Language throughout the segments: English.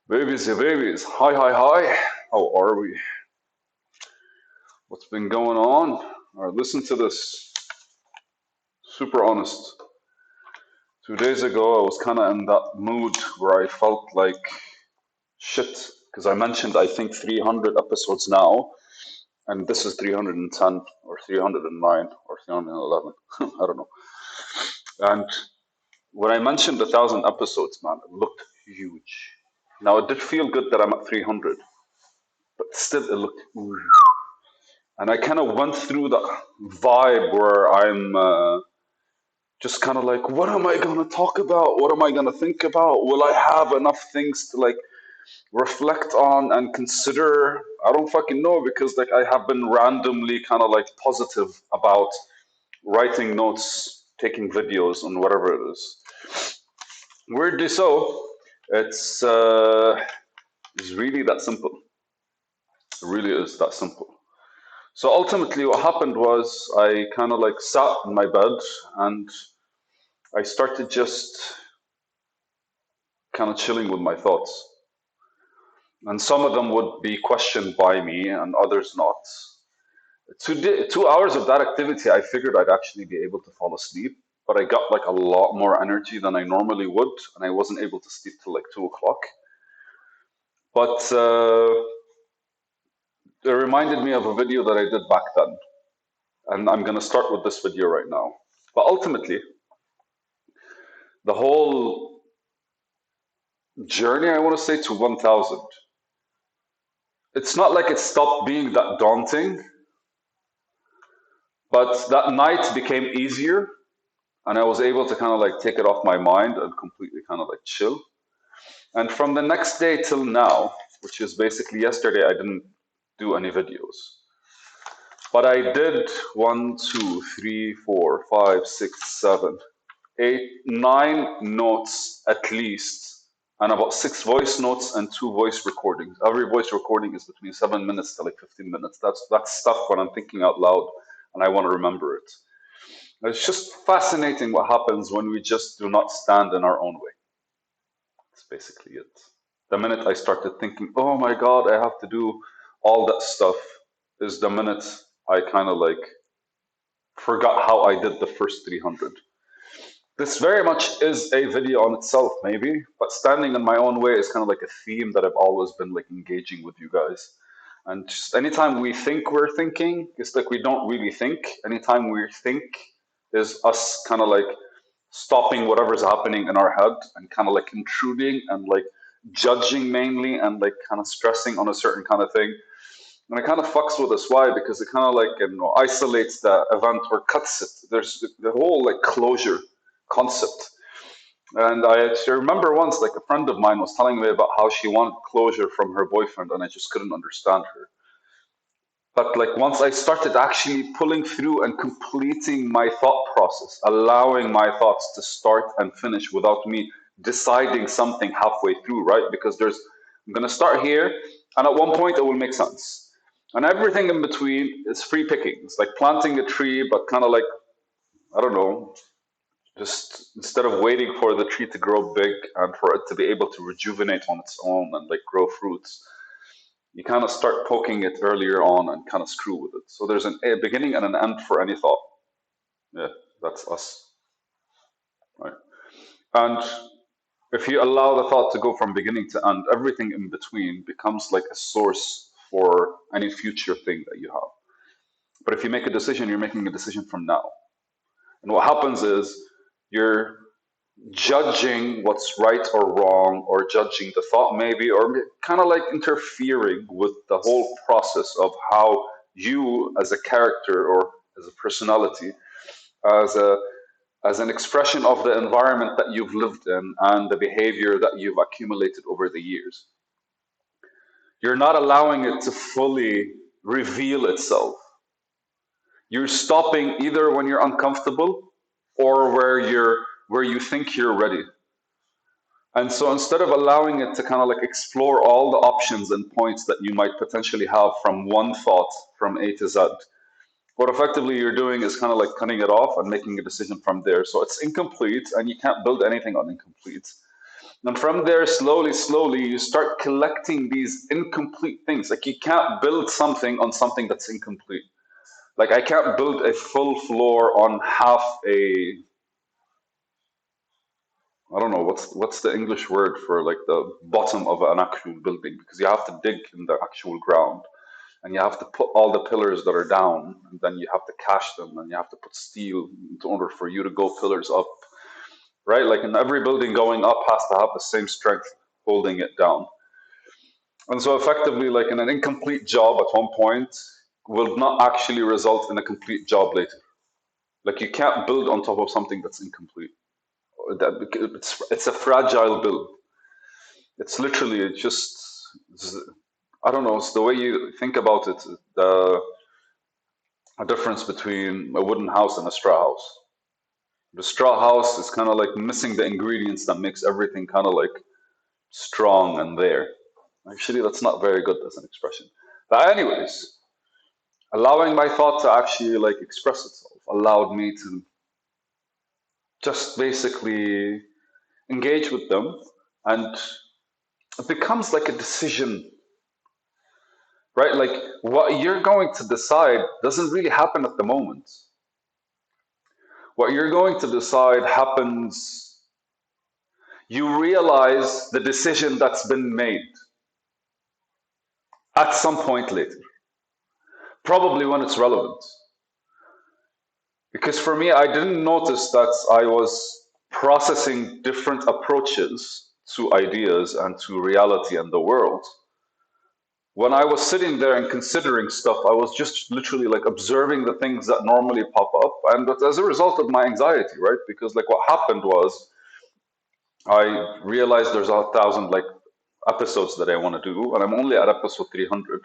Babies, yeah, babies. Hi, hi, hi. How are we? What's been going on? All right, listen to this. Super honest. 2 days ago, I was kind of in that mood where I felt like shit because I mentioned I think 300 episodes now, and this is 310 or 309 or 311. I don't know. And when I mentioned 1,000 episodes, man, it looked huge. Now it did feel good that I'm at 300, but still it looked. And I kind of went through that vibe where I'm just kind of like, what am I going to talk about? What am I going to think about? Will I have enough things to like reflect on and consider? I don't fucking know because like I have been randomly kind of like positive about writing notes, taking videos, and whatever it is. Weirdly so, it's it's really that simple. It really is that simple. So ultimately, what happened was I kind of like sat in my bed and I started just kind of chilling with my thoughts. And some of them would be questioned by me and others not. 2 hours of that activity, I figured I'd actually be able to fall asleep, but I got like a lot more energy than I normally would, and I wasn't able to sleep till like 2 o'clock. But it reminded me of a video that I did back then, and I'm going to start with this video right now. But ultimately, the whole journey, I want to say, to 1,000, it's not like it stopped being that daunting, but that night became easier, and I was able to kind of like take it off my mind and completely kind of like chill. And from the next day till now, which is basically yesterday, I didn't do any videos. But I did one, two, three, four, five, six, seven, eight, nine notes at least, and about six voice notes and two voice recordings. Every voice recording is between 7 minutes to like 15 minutes. That's stuff when I'm thinking out loud and I want to remember it. It's just fascinating what happens when we just do not stand in our own way. That's basically it. The minute I started thinking, oh my God, I have to do all that stuff, is the minute I kind of like forgot how I did the first 300. This very much is a video on itself, maybe, but standing in my own way is kind of like a theme that I've always been like engaging with you guys. And just anytime we think we're thinking, it's like we don't really think. Anytime we think is us kind of like stopping whatever's happening in our head and kind of like intruding and like judging mainly and like kind of stressing on a certain kind of thing. And it kind of fucks with us. Why? Because it kind of like isolates the event or cuts it. There's the whole like closure concept. And I actually remember once, like a friend of mine was telling me about how she wanted closure from her boyfriend, and I just couldn't understand her. But like once I started actually pulling through and completing my thought process, allowing my thoughts to start and finish without me deciding something halfway through, right? Because I'm gonna start here, and at one point it will make sense. And everything in between is free picking. It's like planting a tree, but kind of like, I don't know, just instead of waiting for the tree to grow big and for it to be able to rejuvenate on its own and like grow fruits, you kind of start poking it earlier on and kind of screw with it. So there's a beginning and an end for any thought. Yeah, that's us, right? And if you allow the thought to go from beginning to end, everything in between becomes like a source for any future thing that you have. But if you make a decision, you're making a decision from now. And what happens is you're judging what's right or wrong, or judging the thought, maybe, or kind of like interfering with the whole process of how you, as a character or as a personality, as a as an expression of the environment that you've lived in and the behavior that you've accumulated over the years. You're not allowing it to fully reveal itself. You're stopping either when you're uncomfortable or where you think you're ready. And so instead of allowing it to kind of like explore all the options and points that you might potentially have from one thought from A to Z, what effectively you're doing is kind of like cutting it off and making a decision from there. So it's incomplete and you can't build anything on incomplete. And from there, slowly, you start collecting these incomplete things. Like you can't build something on something that's incomplete. Like I can't build a full floor on half a, I don't know what's the English word for like the bottom of an actual building, because you have to dig in the actual ground and you have to put all the pillars that are down, and then you have to cache them, and you have to put steel in order for you to go pillars up, right? Like in every building going up has to have the same strength holding it down. And so effectively, like in an incomplete job at one point will not actually result in a complete job later. Like you can't build on top of something that's incomplete. It's a fragile build. It's literally it's, I don't know. It's the way you think about it. The a difference between a wooden house and a straw house. The straw house is kind of like missing the ingredients that makes everything kind of like strong and there. Actually, that's not very good as an expression. But anyways, allowing my thought to actually like express itself allowed me to just basically engage with them, and it becomes like a decision, right? Like what you're going to decide doesn't really happen at the moment. What you're going to decide happens, you realize the decision that's been made at some point later, probably when it's relevant. Because for me, I didn't notice that I was processing different approaches to ideas and to reality and the world. When I was sitting there and considering stuff, I was just literally like observing the things that normally pop up. And but as a result of my anxiety, right? Because like what happened was I realized there's 1,000 like episodes that I want to do, and I'm only at episode 300.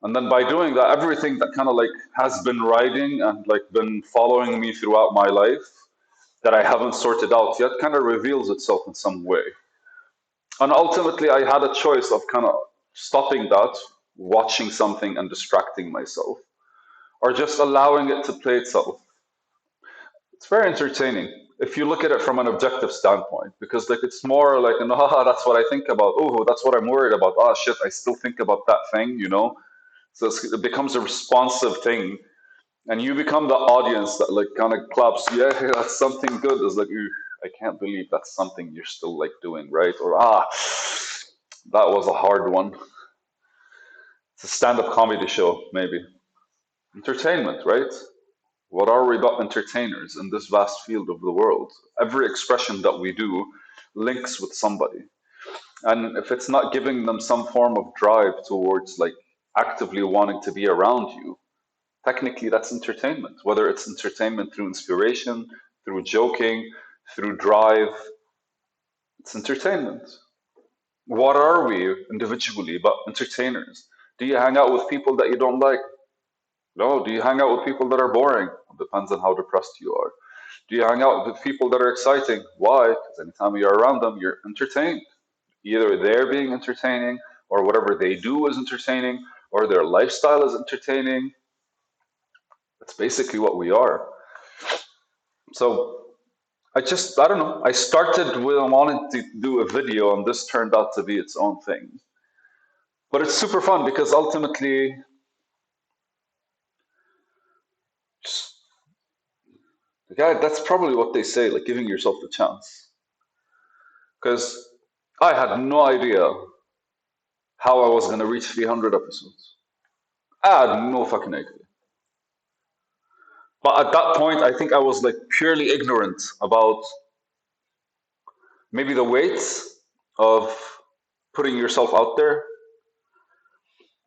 And then by doing that, everything that kind of like has been riding and like been following me throughout my life that I haven't sorted out yet kind of reveals itself in some way. And ultimately, I had a choice of kind of stopping that, watching something and distracting myself, or just allowing it to play itself. It's very entertaining if you look at it from an objective standpoint, because like it's more like, no, that's what I think about. Oh, that's what I'm worried about. Oh shit, I still think about that thing, you know. So it becomes a responsive thing, and you become the audience that like kind of claps. Yeah, that's something good. It's like, I can't believe that's something you're still like doing, right? Or that was a hard one. It's a stand-up comedy show, maybe. Entertainment, right? What are we but entertainers in this vast field of the world? Every expression that we do links with somebody. And if it's not giving them some form of drive towards like actively wanting to be around you, technically that's entertainment. Whether it's entertainment through inspiration, through joking, through drive, it's entertainment. What are we individually but entertainers? Do you hang out with people that you don't like? No. Do you hang out with people that are boring? It depends on how depressed you are. Do you hang out with people that are exciting? Why? Because anytime you're around them, you're entertained. Either they're being entertaining, or whatever they do is entertaining, or their lifestyle is entertaining. That's basically what we are. So I don't know. I started with wanting to do a video, and this turned out to be its own thing. But it's super fun because ultimately, just, yeah, that's probably what they say, like giving yourself the chance. Because I had no idea how I was going to reach 300 episodes. I had no fucking idea. But at that point, I think I was like purely ignorant about maybe the weights of putting yourself out there.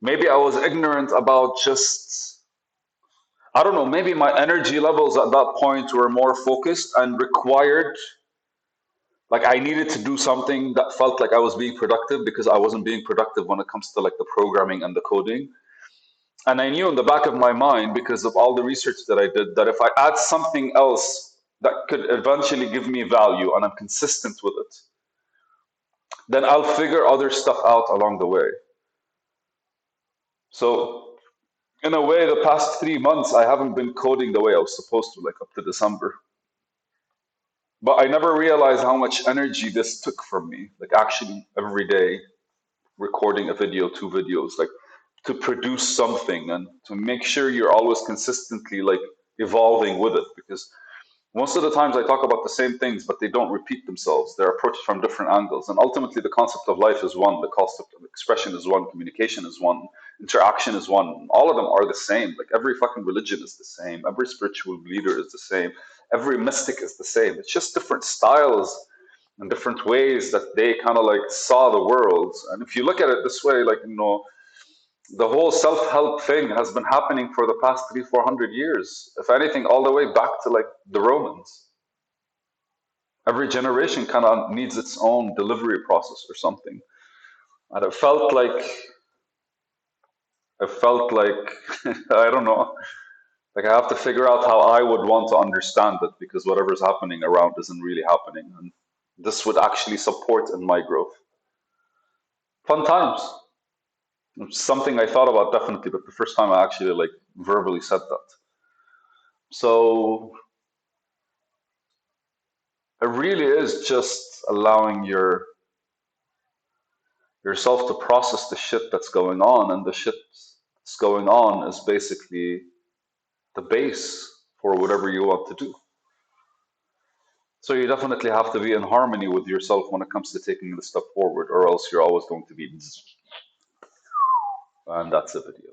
Maybe I was ignorant about just, I don't know, maybe my energy levels at that point were more focused and required, like I needed to do something that felt like I was being productive, because I wasn't being productive when it comes to like the programming and the coding. And I knew in the back of my mind, because of all the research that I did, that if I add something else that could eventually give me value and I'm consistent with it, then I'll figure other stuff out along the way. So, in a way, the past 3 months, I haven't been coding the way I was supposed to, like up to December. But I never realized how much energy this took from me. Like actually every day recording a video, two videos, like to produce something and to make sure you're always consistently like evolving with it. Because most of the times I talk about the same things, but they don't repeat themselves. They're approached from different angles. And ultimately, the concept of life is one, the concept of expression is one, communication is one, interaction is one. All of them are the same. Like every fucking religion is the same, every spiritual leader is the same, every mystic is the same. It's just different styles and different ways that they kind of like saw the world. And if you look at it this way, like, the whole self-help thing has been happening for the past 300-400 years, if anything all the way back to like the Romans. Every generation kind of needs its own delivery process or something, and it felt like I don't know, like I have to figure out how I would want to understand it, because whatever's happening around isn't really happening, and this would actually support in my growth. Fun times. It's something I thought about definitely, but the first time I actually like verbally said that. So it really is just allowing yourself to process the shit that's going on, and the shit that's going on is basically the base for whatever you want to do. So you definitely have to be in harmony with yourself when it comes to taking the step forward, or else you're always going to be. And that's the video.